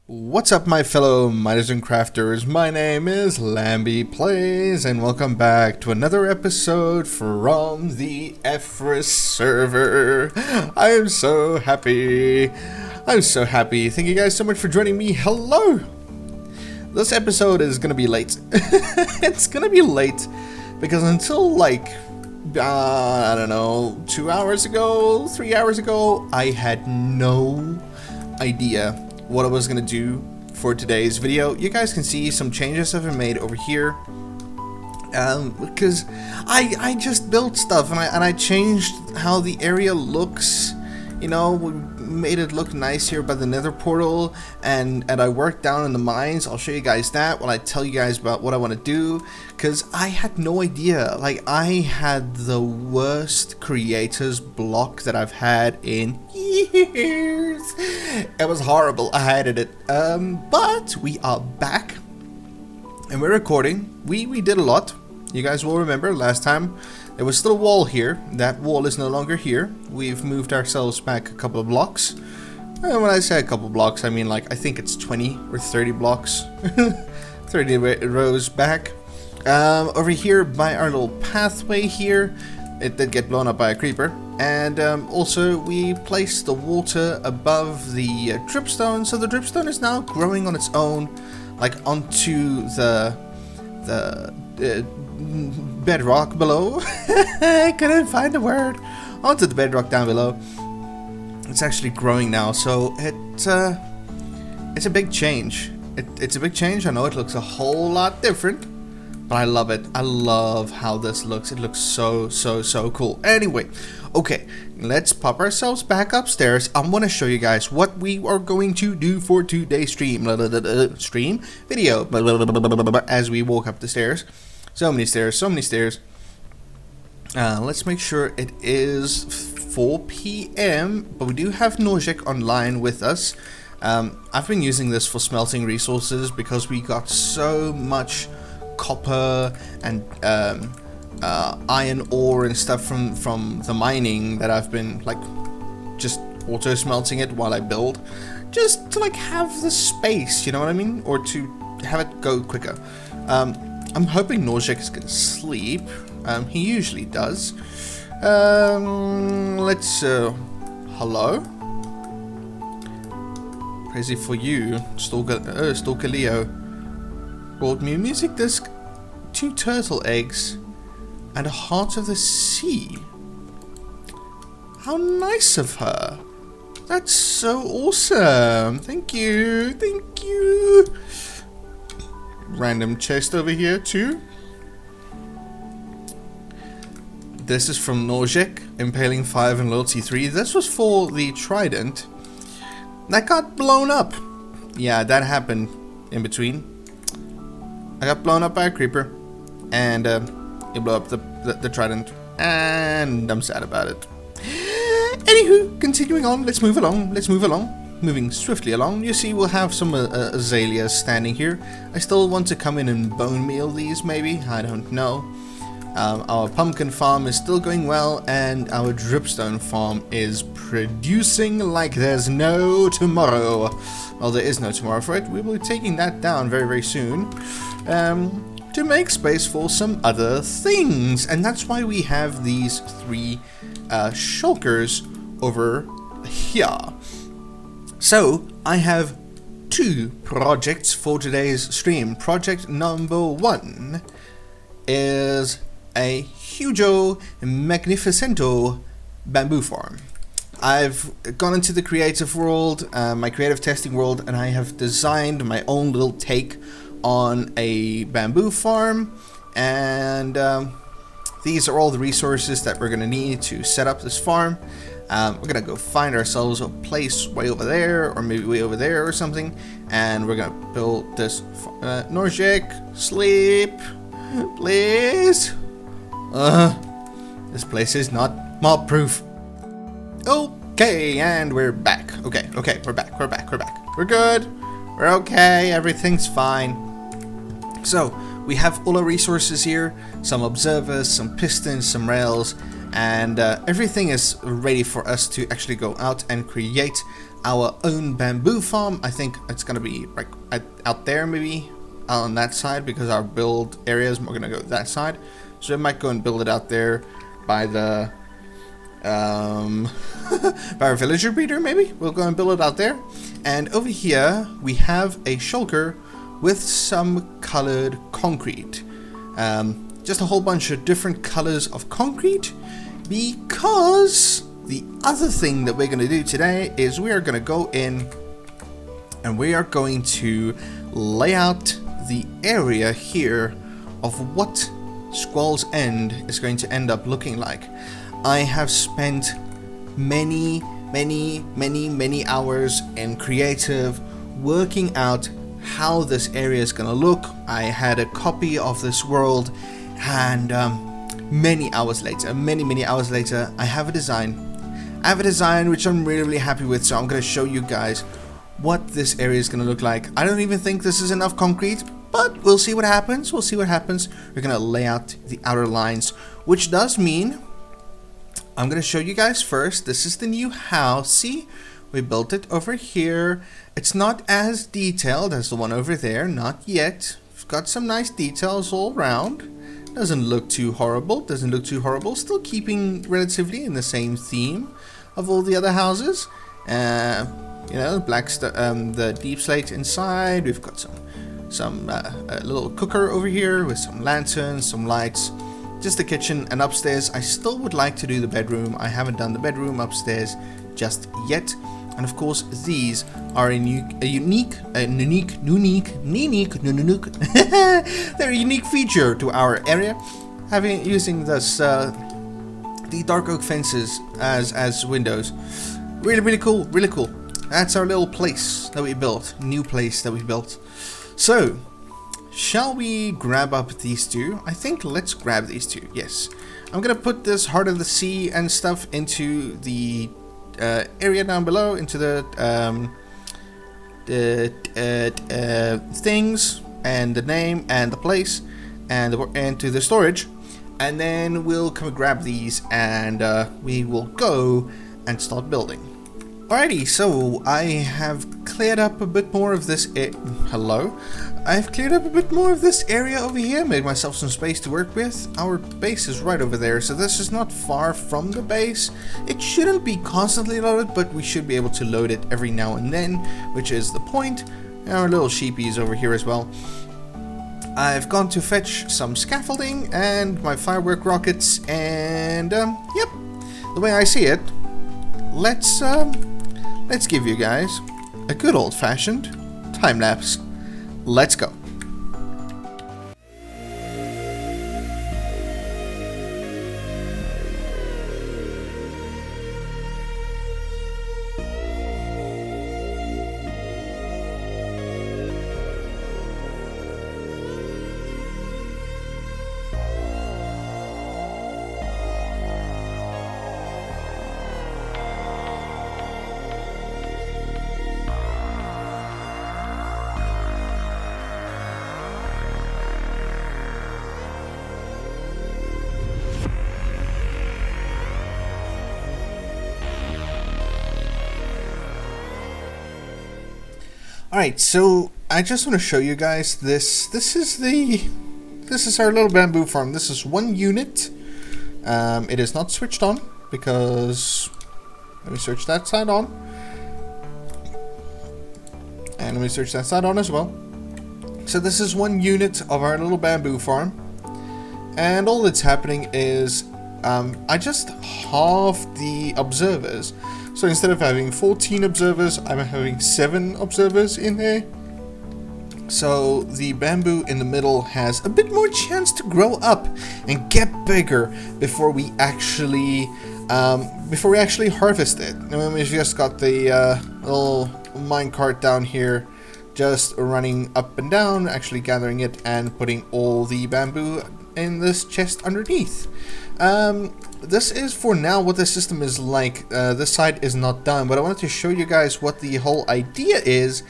What's up, my fellow miners and crafters? My name is Lamby Plays, and welcome back to another episode from the Evriss server. I am so happy. I'm so happy. Thank you guys so much for joining me. Hello! This episode is gonna be late. It's gonna be late because until I don't know, 2 hours ago, 3 hours ago, I had no idea what I was gonna do for today's video. You guys can see some changes have been made over here, because I just built stuff and I changed how the area looks. You know, we made it look nice here by the nether portal, and I worked down in the mines. I'll show you guys that while I tell you guys about what I want to do, because I had no idea. Like, I had the worst creators block that I've had in years. It was horrible. I hated it. But we are back and we're recording. We did a lot. You guys will remember last time there was still a wall here. That wall is no longer here. We've moved ourselves back a couple of blocks. And when I say a couple of blocks, I mean, like, I think it's 20 or 30 blocks. 30 rows back. Over here by our little pathway here, it did get blown up by a creeper. And also we placed the water above the dripstone, so the dripstone is now growing on its own, like onto the bedrock below. I couldn't find the word. Onto the bedrock down below. It's actually growing now, so it's a big change. It's a big change. I know it looks a whole lot different, but I love it. I love how this looks. It looks so cool. Anyway, okay, let's pop ourselves back upstairs. I'm gonna show you guys what we are going to do for today's stream video. As we walk up the stairs. So many stairs, so many stairs. Let's make sure it is 4 p.m. But we do have Nozick online with us. I've been using this for smelting resources because we got so much copper and iron ore and stuff from the mining that I've been like just auto smelting it while I build, just to like have the space, you know what I mean, or to have it go quicker. I'm hoping Nozick is gonna sleep. He usually does. Let's hello. Crazy for you, Stalker Leo. Brought me a music disc, 2 turtle eggs, and a heart of the sea. How nice of her. That's so awesome. Thank you. Thank you. Random chest over here too. This is from Nozick, Impaling 5 and Loyalty 3. This was for the trident. That got blown up. Yeah, that happened in between. I got blown up by a creeper, and it blew up the trident, and I'm sad about it. Anywho, continuing on, let's move along. Moving swiftly along, you see we'll have some azaleas standing here. I still want to come in and bone meal these, maybe, I don't know. Our pumpkin farm is still going well, and our dripstone farm is producing like there's no tomorrow. Well, there is no tomorrow for it. We will be taking that down very soon, to make space for some other things. And that's why we have these 3 shulkers over here. So, I have 2 projects for today's stream. Project number 1 is a hugo magnificento bamboo farm. I've gone into the creative world, my creative testing world, and I have designed my own little take on a bamboo farm, and these are all the resources that we're going to need to set up this farm. We're going to go find ourselves a place way over there, or maybe way over there or something, and we're going to build this. Nozick, sleep, please. This place is not mob proof. Okay, and we're back. Okay, we're back. We're good. We're okay. Everything's fine. So, we have all our resources here. Some observers, some pistons, some rails, and everything is ready for us to actually go out and create our own bamboo farm. I think it's gonna be like out there, maybe on that side, because our build area is more gonna go that side. So I might go and build it out there by the by our villager breeder. Maybe we'll go and build it out there. And over here we have a shulker with some colored concrete, just a whole bunch of different colors of concrete, because the other thing that we're going to do today is we are going to go in and we are going to lay out the area here of what Squall's End is going to end up looking like. I have spent many hours in creative working out how this area is going to look. I had a copy of this world, and many hours later, I have a design. I have a design which I'm really happy with, so I'm going to show you guys what this area is going to look like. I don't even think this is enough concrete, but we'll see what happens. We're going to lay out the outer lines, which does mean I'm going to show you guys first. This is the new house. See, we built it over here. It's not as detailed as the one over there, not yet. It's got some nice details all around. Doesn't look too horrible. Still keeping relatively in the same theme of all the other houses. You know, the deep slate inside. We've got some a little cooker over here with some lanterns, some lights. Just the kitchen, and upstairs I still would like to do the bedroom. I haven't done the bedroom upstairs just yet. And of course, these are a unique they're a unique feature to our area, using this the dark oak fences as windows. Really cool. That's our little place that we built, new place that we built. So, shall we grab up these two? I think let's grab these two. Yes, I'm gonna put this Heart of the Sea and stuff into the area down below, into the things and the name and the place and to the storage, and then we'll come and grab these and we will go and start building. Alrighty, so I have cleared up a bit more of this. I've cleared up a bit more of this area over here, made myself some space to work with. Our base is right over there, so this is not far from the base. It shouldn't be constantly loaded, but we should be able to load it every now and then, which is the point. Our little sheepies over here as well. I've gone to fetch some scaffolding and my firework rockets, and yep, the way I see it, let's give you guys a good old-fashioned time lapse. Let's go. Alright, so I just want to show you guys this. This is our little bamboo farm. This is one unit. It is not switched on because, let me switch that side on. And let me switch that side on as well. So this is one unit of our little bamboo farm. And all that's happening is I just halved the observers. So instead of having 14 observers, I'm having 7 observers in there. So the bamboo in the middle has a bit more chance to grow up and get bigger before we actually harvest it. And then we've just got the little minecart down here, just running up and down, actually gathering it and putting all the bamboo in this chest underneath. This is for now what the system is like. This side is not done, but I wanted to show you guys what the whole idea is,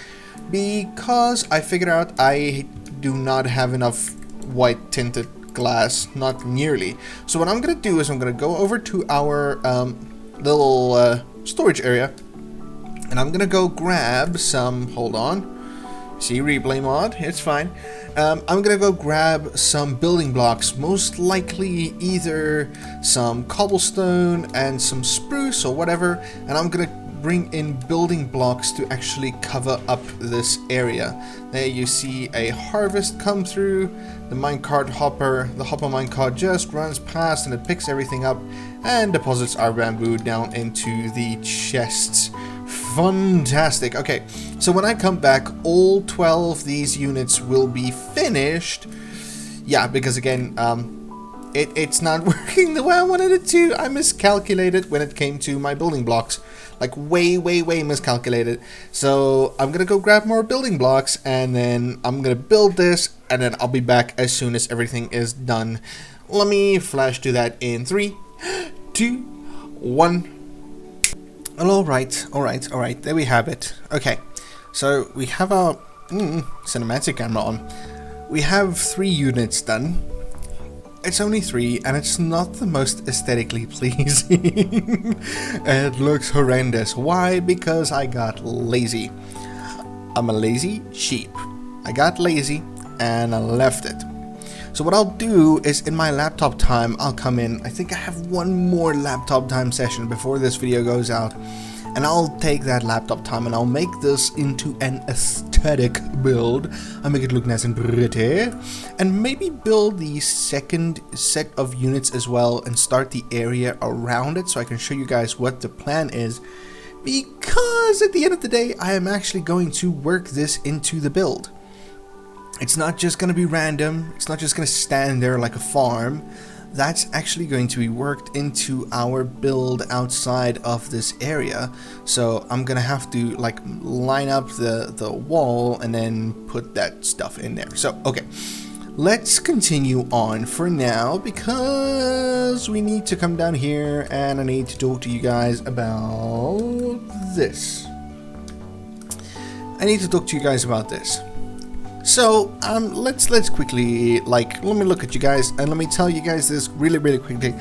because I figured out I do not have enough white tinted glass, not nearly. So what I'm gonna do is I'm gonna go over to our little storage area, and And I'm gonna go grab some, hold on, see replay mod, it's fine. I'm gonna go grab some building blocks, most likely either some cobblestone and some spruce or whatever, and I'm gonna bring in building blocks to actually cover up this area. There you see a harvest come through, the minecart hopper, the hopper minecart just runs past and it picks everything up and deposits our bamboo down into the chests. Fantastic. Okay, so when I come back, all 12 these units will be finished. Yeah, because again, it's not working the way I wanted it to. I miscalculated when it came to my building blocks. Like way miscalculated. So I'm gonna go grab more building blocks and then I'm gonna build this and then I'll be back as soon as everything is done. Let me flash to that in 3, 2, 1. Alright, there we have it. Okay, so we have our cinematic camera on. We have 3 units done. It's only 3 and it's not the most aesthetically pleasing. It looks horrendous. Why? Because I got lazy. I'm a lazy sheep. I got lazy and I left it. So what I'll do is in my laptop time, I'll come in. I think I have one more laptop time session before this video goes out. And I'll take that laptop time and I'll make this into an aesthetic build. I'll make it look nice and pretty. And maybe build the second set of units as well and start the area around it so I can show you guys what the plan is. Because at the end of the day, I am actually going to work this into the build. It's not just going to be random. It's not just going to stand there like a farm. That's actually going to be worked into our build outside of this area. So I'm gonna have to like line up the wall and then put that stuff in there. So okay, let's continue on for now because we need to come down here and I need to talk to you guys about this. So let's quickly, like, let me look at you guys and let me tell you guys this really quickly.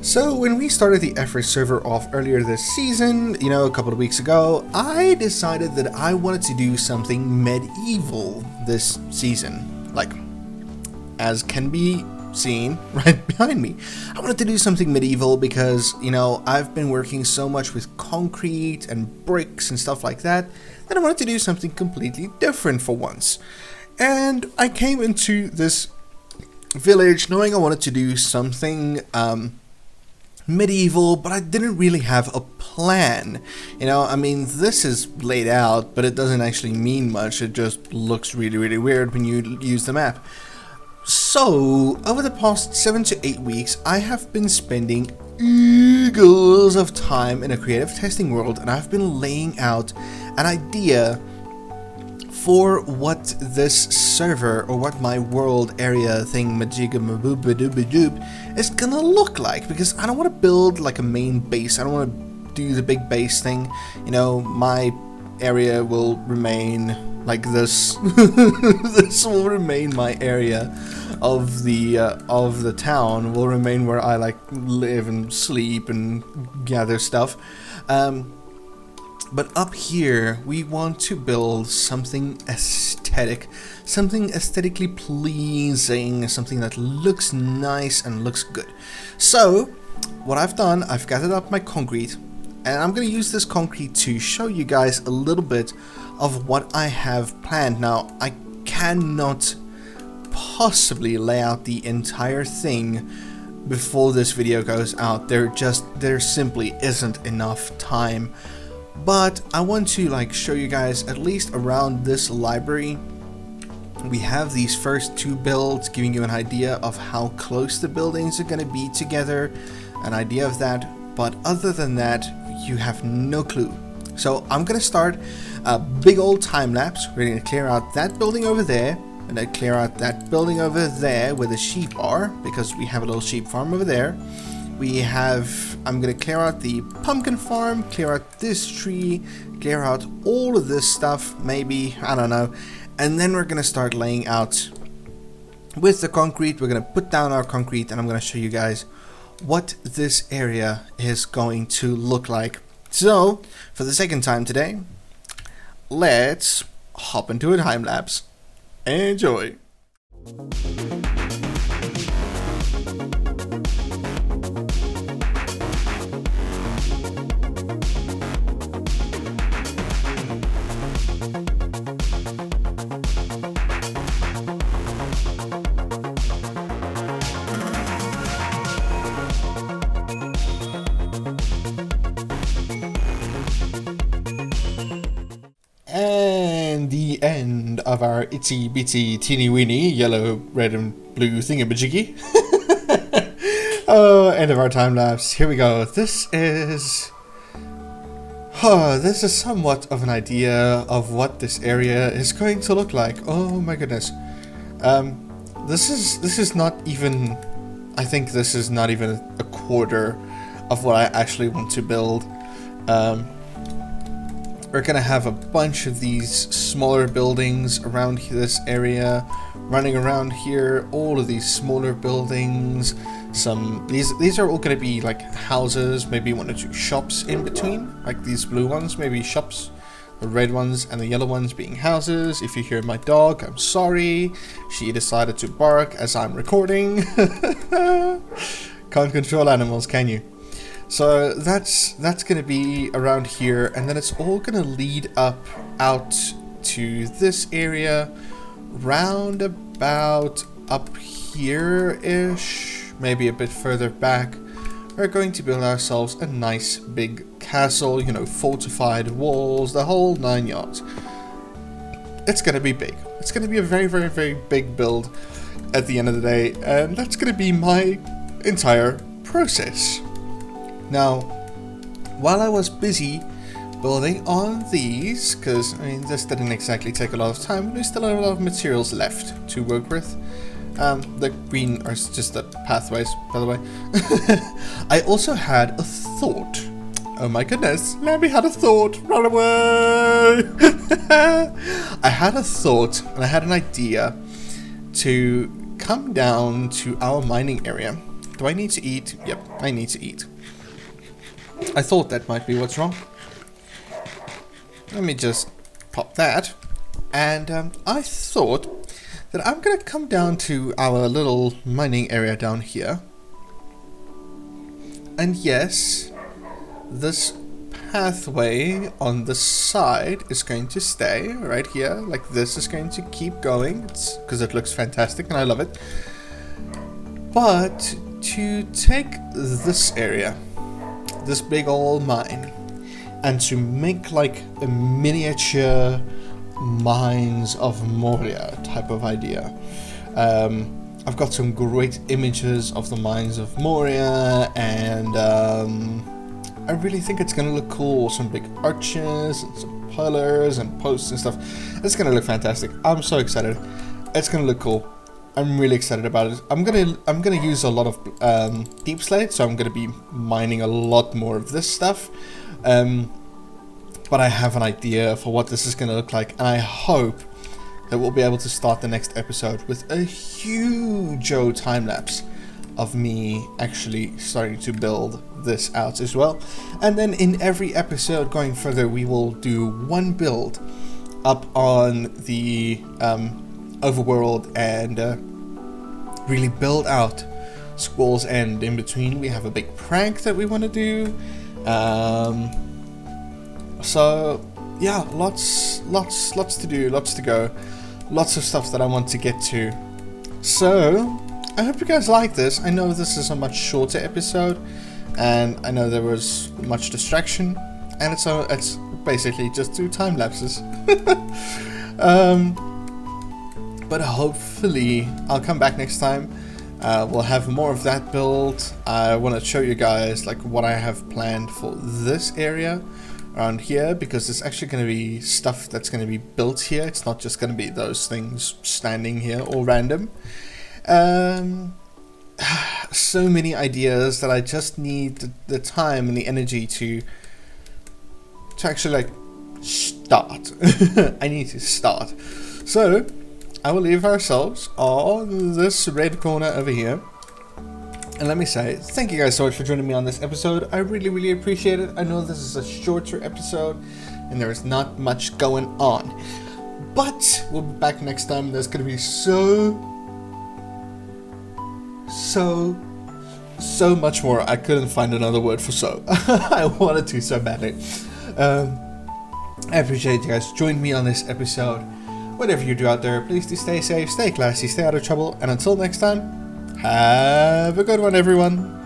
So when we started the Evriss server off earlier this season, you know, a couple of weeks ago, I decided that I wanted to do something medieval this season, like, as can be seen right behind me. I wanted to do something medieval because, you know, I've been working so much with concrete and bricks and stuff like that I wanted to do something completely different for once. And I came into this village knowing I wanted to do something medieval, but I didn't really have a plan. You know, I mean, this is laid out, but it doesn't actually mean much. It just looks really weird when you use the map. So, over the past 7 to 8 weeks, I have been spending eagles of time in a creative testing world, and I've been laying out an idea for what this server, or what my world area thing is gonna look like, because I don't want to build like a main base. I don't want to do the big base thing. You know, my area will remain like this. This will remain my area of the town, will remain where I like live and sleep and gather stuff. But up here, we want to build something aesthetic, something aesthetically pleasing, something that looks nice and looks good. So, what I've done, I've gathered up my concrete, and I'm going to use this concrete to show you guys a little bit of what I have planned. Now, I cannot possibly lay out the entire thing before this video goes out. There simply isn't enough time. But I want to like show you guys at least around this library. We have these first 2 builds giving you an idea of how close the buildings are going to be together, an idea of that, but other than that you have no clue. So I'm going to start a big old time lapse. We're going to clear out that building over there, and then clear out that building over there where the sheep are, because we have a little sheep farm over there. I'm going to clear out the pumpkin farm, clear out this tree, clear out all of this stuff, maybe, I don't know. And then we're going to start laying out with the concrete. We're going to put down our concrete, and I'm going to show you guys what this area is going to look like. So, for the second time today, let's hop into a time lapse. Enjoy! And the end of our itsy bitsy teeny weeny yellow, red and blue thingamajiggy. Oh, end of our time lapse. Here we go. This is somewhat of an idea of what this area is going to look like. Oh my goodness. This is not even, I think this is not even a quarter of what I actually want to build. We're gonna have a bunch of these smaller buildings around this area, running around here. All of these smaller buildings. These are all gonna be like houses, maybe one or two shops in between. Like these blue ones, maybe shops. The red ones and the yellow ones being houses. If you hear my dog, I'm sorry. She decided to bark as I'm recording. Can't control animals, can you? So that's going to be around here, and then it's all going to lead up out to this area, round about up here-ish, maybe a bit further back. We're going to build ourselves a nice big castle, you know, fortified walls, the whole 9 yards. It's going to be big. It's going to be a very, very, very big build at the end of the day, and that's going to be my entire process. Now, while I was busy building on these, because I mean this didn't exactly take a lot of time, we still have a lot of materials left to work with. The green are just the pathways, by the way. I also had a thought. Oh my goodness, Lamby had a thought, run away! I had a thought, and I had an idea to come down to our mining area. Do I need to eat? Yep, I need to eat. I thought that might be what's wrong. Let me just pop that. And I thought that I'm going to come down to our little mining area down here. And yes, this pathway on the side is going to stay right here. Like this is going to keep going because it looks fantastic and I love it. But to take this area, this big old mine, and to make like a miniature Mines of Moria type of idea. I've got some great images of the Mines of Moria, and I really think it's gonna look cool. Some big arches and some pillars and posts and stuff. It's gonna look fantastic. I'm so excited. It's gonna look cool. I'm really excited about it. I'm gonna use a lot of deep slate, so I'm gonna be mining a lot more of this stuff. But I have an idea for what this is gonna look like, and I hope that we'll be able to start the next episode with a huge time lapse of me actually starting to build this out as well. And then in every episode going further, we will do one build up on the overworld and really build out Squall's End. In between, we have a big prank that we want to do. So yeah, lots to do, lots to go, lots of stuff that I want to get to. So I hope you guys like this. I know this is a much shorter episode, and I know there was much distraction, and it's basically just 2 time lapses. But hopefully I'll come back next time. We'll have more of that build. I want to show you guys like what I have planned for this area around here, because it's actually going to be stuff that's going to be built here. It's not just going to be those things standing here all random. So many ideas that I just need the time and the energy to actually like start. I need to start. So I will leave ourselves on this red corner over here, And let me say, thank you guys so much for joining me on this episode. I really, really appreciate it. I know this is a shorter episode, and there is not much going on. But we'll be back next time. There's going to be so much more. I couldn't find another word for so. I wanted to so badly. I appreciate you guys joining me on this episode. Whatever you do out there, please do stay safe, stay classy, stay out of trouble, and until next time, have a good one, everyone.